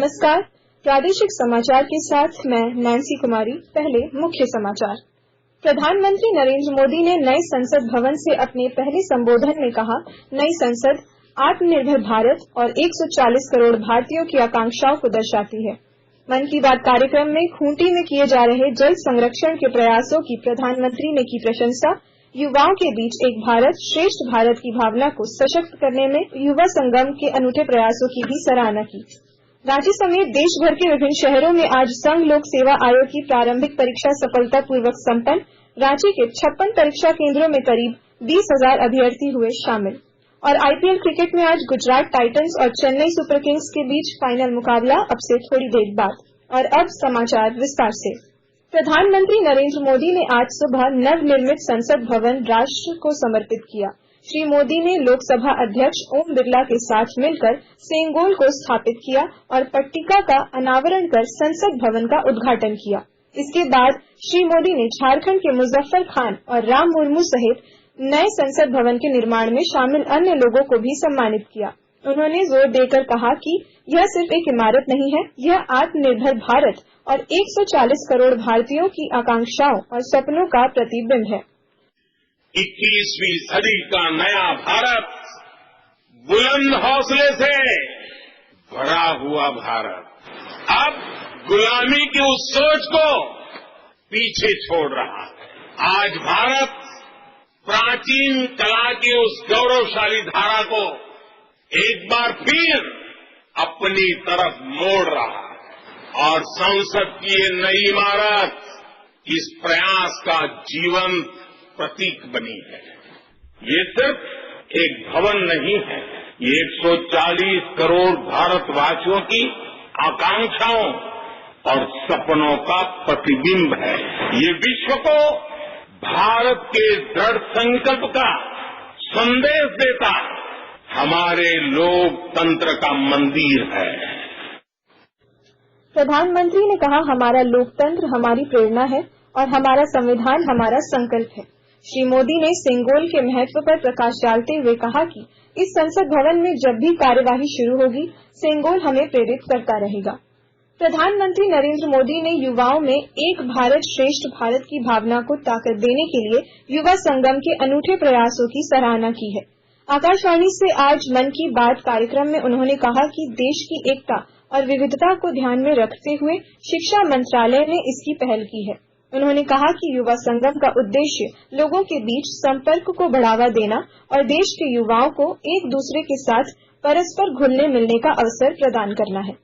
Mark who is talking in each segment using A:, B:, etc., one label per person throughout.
A: नमस्कार। प्रादेशिक समाचार के साथ मैं नैन्सी कुमारी। पहले मुख्य समाचार। प्रधानमंत्री नरेंद्र मोदी ने नए संसद भवन से अपने पहले संबोधन में कहा, नई संसद आत्मनिर्भर भारत और 140 करोड़ भारतीयों की आकांक्षाओं को दर्शाती है। मन की बात कार्यक्रम में खूंटी में किए जा रहे जल संरक्षण के प्रयासों की प्रधानमंत्री ने की प्रशंसा। युवाओं के बीच एक भारत श्रेष्ठ भारत की भावना को सशक्त करने में युवा संगम के अनूठे प्रयासों की भी सराहना की। रांची समेत देश भर के विभिन्न शहरों में आज संघ लोक सेवा आयोग की प्रारंभिक परीक्षा सफलतापूर्वक संपन्न। रांची के 56 परीक्षा केंद्रों में करीब 20,000 अभ्यर्थी हुए शामिल। और आईपीएल क्रिकेट में आज गुजरात टाइटंस और चेन्नई सुपर किंग्स के बीच फाइनल मुकाबला अब से थोड़ी देर बाद। और अब समाचार विस्तार से। प्रधानमंत्री नरेंद्र मोदी ने आज सुबह नवनिर्मित संसद भवन राष्ट्र को समर्पित किया। श्री मोदी ने लोकसभा अध्यक्ष ओम बिरला के साथ मिलकर सेंगोल को स्थापित किया और पट्टिका का अनावरण कर संसद भवन का उद्घाटन किया। इसके बाद श्री मोदी ने झारखंड के मुजफ्फर खान और राम मुर्मू सहित नए संसद भवन के निर्माण में शामिल अन्य लोगों को भी सम्मानित किया। उन्होंने जोर देकर कहा कि यह सिर्फ एक इमारत नहीं है, यह आत्मनिर्भर भारत और 140 करोड़ भारतीयों की आकांक्षाओं और सपनों का प्रतिबिंब है।
B: 21वीं सदी का नया भारत, बुलंद हौसले से भरा हुआ भारत, अब गुलामी की उस सोच को पीछे छोड़ रहा है। आज भारत प्राचीन कला की उस गौरवशाली धारा को एक बार फिर अपनी तरफ मोड़ रहा है और संसद की ये नई इमारत इस प्रयास का जीवंत प्रतीक बनी है। ये सिर्फ एक भवन नहीं है, ये 140 करोड़ भारतवासियों की आकांक्षाओं और सपनों का प्रतिबिंब है। ये विश्व को भारत के दृढ़ संकल्प का संदेश देता हमारे लोकतंत्र का मंदिर है।
A: प्रधानमंत्री ने कहा, हमारा लोकतंत्र हमारी प्रेरणा है और हमारा संविधान हमारा संकल्प है। श्री मोदी ने सेंगोल के महत्व पर प्रकाश डालते हुए कहा कि इस संसद भवन में जब भी कार्यवाही शुरू होगी, सेंगोल हमें प्रेरित करता रहेगा। प्रधानमंत्री नरेंद्र मोदी ने युवाओं में एक भारत श्रेष्ठ भारत की भावना को ताकत देने के लिए युवा संगम के अनूठे प्रयासों की सराहना की है। आकाशवाणी से आज मन की बात कार्यक्रम में उन्होंने कहा कि देश की एकता और विविधता को ध्यान में रखते हुए शिक्षा मंत्रालय ने इसकी पहल की है। उन्होंने कहा कि युवा संगम का उद्देश्य लोगों के बीच संपर्क को बढ़ावा देना और देश के युवाओं को एक दूसरे के साथ परस्पर घुलने मिलने का अवसर प्रदान करना है।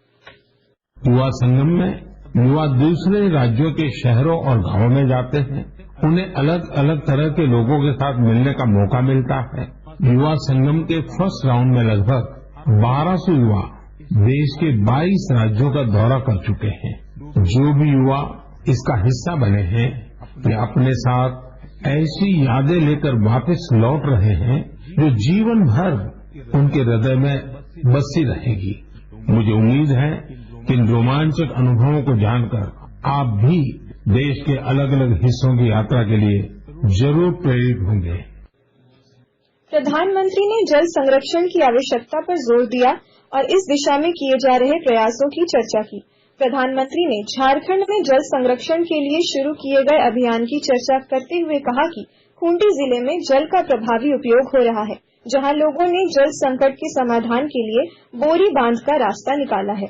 C: युवा संगम में युवा दूसरे राज्यों के शहरों और गांवों में जाते हैं। उन्हें अलग अलग तरह के लोगों के साथ मिलने का मौका मिलता है। युवा संगम के फर्स्ट राउंड में लगभग 1200 युवा देश के 22 राज्यों का दौरा कर चुके हैं। जो भी युवा इसका हिस्सा बने हैं, वे अपने साथ ऐसी यादें लेकर वापस लौट रहे हैं जो जीवन भर उनके हृदय में बसी रहेगी। मुझे उम्मीद है कि इन रोमांचक अनुभवों को जानकर आप भी देश के अलग अलग हिस्सों की यात्रा के लिए जरूर प्रेरित होंगे।
A: प्रधानमंत्री ने जल संरक्षण की आवश्यकता पर जोर दिया और इस दिशा में किए जा रहे प्रयासों की चर्चा की। प्रधानमंत्री ने झारखंड में जल संरक्षण के लिए शुरू किए गए अभियान की चर्चा करते हुए कहा कि खूंटी जिले में जल का प्रभावी उपयोग हो रहा है, जहां लोगों ने जल संकट के समाधान के लिए बोरी बांध का रास्ता निकाला है।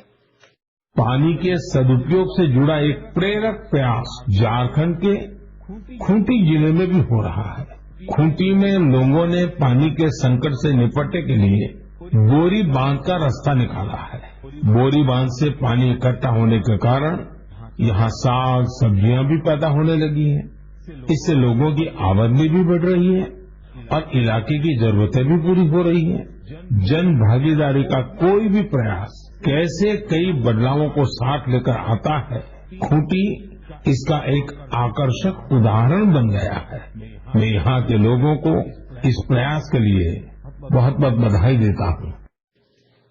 C: पानी के सदुपयोग से जुड़ा एक प्रेरक प्रयास झारखंड के खूंटी जिले में भी हो रहा है। खूंटी में लोगों ने पानी के संकट से निपटने के लिए बोरी बांध का रास्ता निकाला है। बोरी बांध से पानी इकट्ठा होने के कारण यहाँ साग सब्जियां भी पैदा होने लगी हैं। इससे लोगों की आमदनी भी बढ़ रही है और इलाके की जरूरतें भी पूरी हो रही हैं। जन भागीदारी का कोई भी प्रयास कैसे कई बदलावों को साथ लेकर आता है, खूंटी इसका एक आकर्षक उदाहरण बन गया है। मैं यहाँ के लोगों को इस प्रयास के लिए बहुत बहुत बधाई देता हूँ।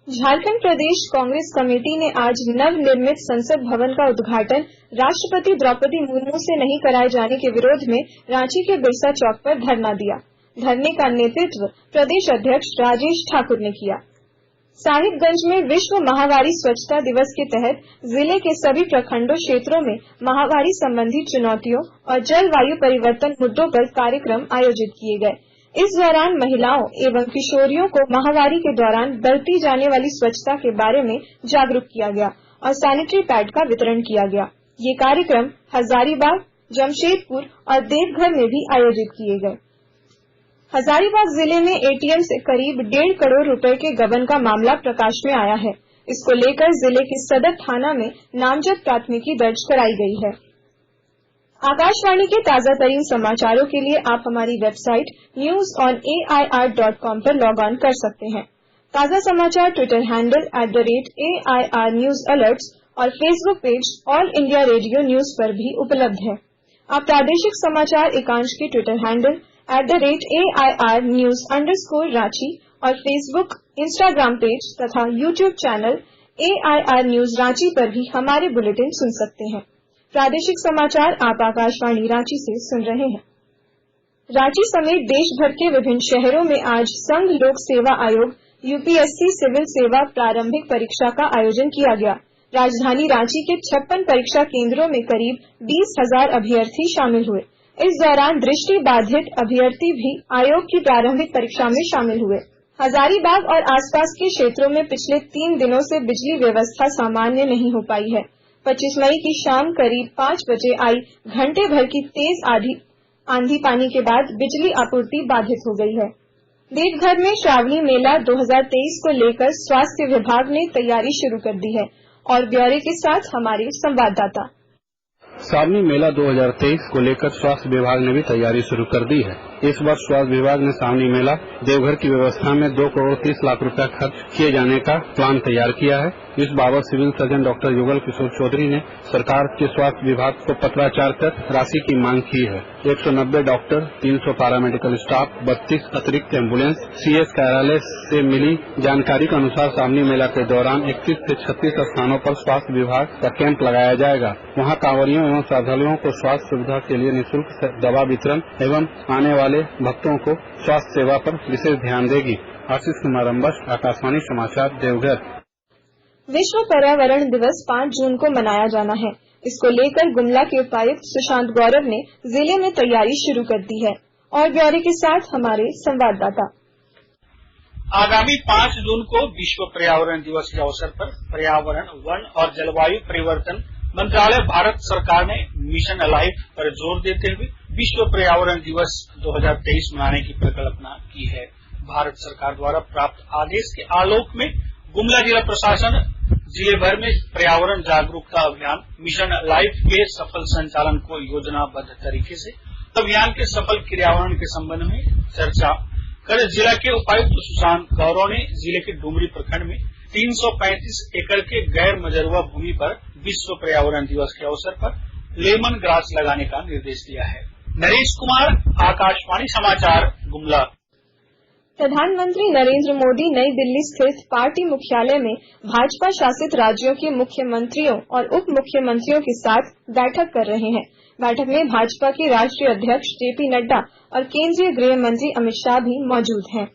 A: झारखंड प्रदेश कांग्रेस कमेटी ने आज नवनिर्मित संसद भवन का उद्घाटन राष्ट्रपति द्रौपदी मुर्मू से नहीं कराए जाने के विरोध में रांची के बिरसा चौक पर धरना दिया। धरने का नेतृत्व प्रदेश अध्यक्ष राजेश ठाकुर ने किया। साहिबगंज में विश्व माहवारी स्वच्छता दिवस के तहत जिले के सभी प्रखंडों क्षेत्रों में माहवारी संबंधी चुनौतियों और जलवायु परिवर्तन मुद्दों पर कार्यक्रम आयोजित किए गए। इस दौरान महिलाओं एवं किशोरियों को माहवारी के दौरान बरती जाने वाली स्वच्छता के बारे में जागरूक किया गया और सैनिटरी पैड का वितरण किया गया। ये कार्यक्रम हजारीबाग, जमशेदपुर और देवघर में भी आयोजित किए गए। हजारीबाग जिले में एटीएम से करीब 1.5 करोड़ रुपए के गबन का मामला प्रकाश में आया है। इसको लेकर जिले के सदर थाना में नामजद प्राथमिकी दर्ज कराई गई है। आकाशवाणी के ताजा तरीन समाचारों के लिए आप हमारी वेबसाइट newsonair.com पर लॉग ऑन कर सकते हैं। ताजा समाचार Twitter handle @AIR News Alerts और Facebook page all India radio news पर भी उपलब्ध है। आप प्रादेशिक समाचार एकांश के ट्विटर हैंडल @AIR News_Ranchi और फेसबुक, इंस्टाग्राम पेज तथा YouTube channel AIR News Ranchi पर भी हमारे बुलेटिन सुन सकते हैं। प्रादेशिक समाचार आप आकाशवाणी रांची से सुन रहे हैं। रांची समेत देश भर के विभिन्न शहरों में आज संघ लोक सेवा आयोग UPSC सिविल सेवा प्रारंभिक परीक्षा का आयोजन किया गया। राजधानी रांची के 56 परीक्षा केंद्रों में करीब 20,000 अभ्यर्थी शामिल हुए। इस दौरान दृष्टि बाधित अभ्यर्थी भी आयोग की प्रारंभिक परीक्षा में शामिल हुए। हजारीबाग और आसपास के क्षेत्रों में पिछले 3 दिनों से बिजली व्यवस्था सामान्य नहीं हो पाई है। 25 मई की शाम करीब 5 बजे आई घंटे भर की तेज आंधी पानी के बाद बिजली आपूर्ति बाधित हो गई है। देवघर में श्रावणी मेला 2023 को लेकर स्वास्थ्य विभाग ने तैयारी शुरू कर दी है और ब्यौरे के साथ हमारे संवाददाता।
D: श्रावणी मेला 2023 को लेकर स्वास्थ्य विभाग ने भी तैयारी शुरू कर दी है। इस वर्ष स्वास्थ्य विभाग ने श्रावणी मेला देवघर की व्यवस्था में 2 करोड़ 30 लाख रुपया खर्च किए जाने का प्लान तैयार किया है। इस बाबत civil surgeon doctor Yugal Kishore Chaudhary ने सरकार के स्वास्थ्य विभाग को पत्राचार कर राशि की मांग की है। 190 डॉक्टर, 300 पैरामेडिकल स्टाफ, 32 अतिरिक्त एम्बुलेंस। CS कार्यालय से मिली जानकारी के अनुसार श्रावणी मेला के दौरान 21 से 36 स्थानों पर स्वास्थ्य विभाग का कैंप लगाया जाएगा। वहां कांवरियों एवं श्रद्धालुओं को स्वास्थ्य सुविधा के लिए निःशुल्क दवा वितरण एवं आने वाले भक्तों को स्वास्थ्य सेवा पर विशेष ध्यान देगी। आशीष कुमार अम्बस, आकाशवाणी समाचार, देवघर।
A: विश्व पर्यावरण दिवस 5 जून को मनाया जाना है। इसको लेकर गुमला के उपायुक्त सुशांत गौरव ने जिले में तैयारी शुरू कर दी है और ब्यौरे के साथ हमारे संवाददाता।
E: आगामी 5 जून को विश्व पर्यावरण दिवस के अवसर पर पर्यावरण, वन और जलवायु परिवर्तन मंत्रालय भारत सरकार ने मिशन लाइफ पर जोर देते हुए विश्व पर्यावरण दिवस 2023 मनाने की परिकल्पना की है। भारत सरकार द्वारा प्राप्त आदेश के आलोक में गुमला जिला प्रशासन जिले भर में पर्यावरण जागरूकता अभियान मिशन लाइफ के सफल संचालन को योजनाबद्ध तरीके से अभियान के सफल क्रियान्वयन के संबंध में चर्चा कर जिला के उपायुक्त सुशांत गौरव ने जिले के डुमरी प्रखंड में 335 एकड़ के गैर मजरूआ भूमि पर विश्व पर्यावरण दिवस के अवसर पर लेमन ग्रास लगाने का निर्देश दिया है। नरेश कुमार, आकाशवाणी समाचार, गुमला।
A: प्रधानमंत्री नरेंद्र मोदी नई दिल्ली स्थित पार्टी मुख्यालय में भाजपा शासित राज्यों के मुख्यमंत्रियों और उप मुख्यमंत्रियों के साथ बैठक कर रहे हैं। बैठक में भाजपा के राष्ट्रीय अध्यक्ष JP नड्डा और केंद्रीय गृह मंत्री अमित शाह भी मौजूद हैं।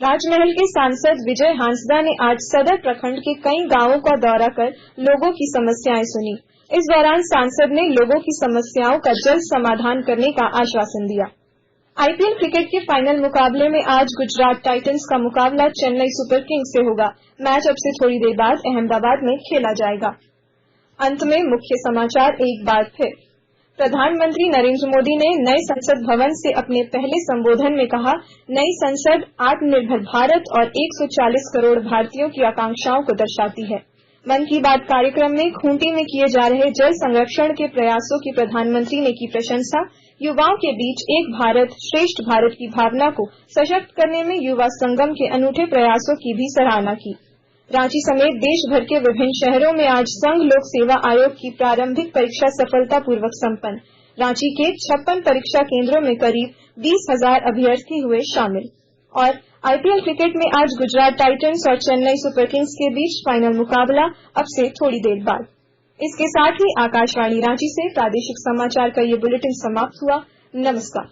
A: राजमहल के सांसद विजय हांसदा ने आज सदर प्रखंड के कई गांवों का दौरा कर लोगों की समस्याएं सुनी। इस दौरान सांसद ने लोगों की समस्याओं का जल्द समाधान करने का आश्वासन दिया। IPL क्रिकेट के फाइनल मुकाबले में आज गुजरात टाइटंस का मुकाबला चेन्नई सुपर किंग्स से होगा। मैच अब से थोड़ी देर बाद अहमदाबाद में खेला जाएगा। अंत में मुख्य समाचार एक बार फिर। प्रधानमंत्री नरेंद्र मोदी ने नए संसद भवन से अपने पहले संबोधन में कहा, नई संसद आत्मनिर्भर भारत और 140 करोड़ भारतीयों की आकांक्षाओं को दर्शाती है। मन की बात कार्यक्रम में खूंटी में किए जा रहे जल संरक्षण के प्रयासों की प्रधानमंत्री ने की प्रशंसा। युवाओं के बीच एक भारत श्रेष्ठ भारत की भावना को सशक्त करने में युवा संगम के अनूठे प्रयासों की भी सराहना की। रांची समेत देश भर के विभिन्न शहरों में आज संघ लोक सेवा आयोग की प्रारंभिक परीक्षा सफलतापूर्वक संपन्न। रांची के 56 परीक्षा केंद्रों में करीब 20,000 अभ्यर्थी हुए शामिल। और IPL क्रिकेट में आज गुजरात टाइटंस और चेन्नई सुपर किंग्स के बीच फाइनल मुकाबला अब से थोड़ी देर बाद। इसके साथ ही आकाशवाणी रांची से प्रादेशिक समाचार का ये बुलेटिन समाप्त हुआ। नमस्कार।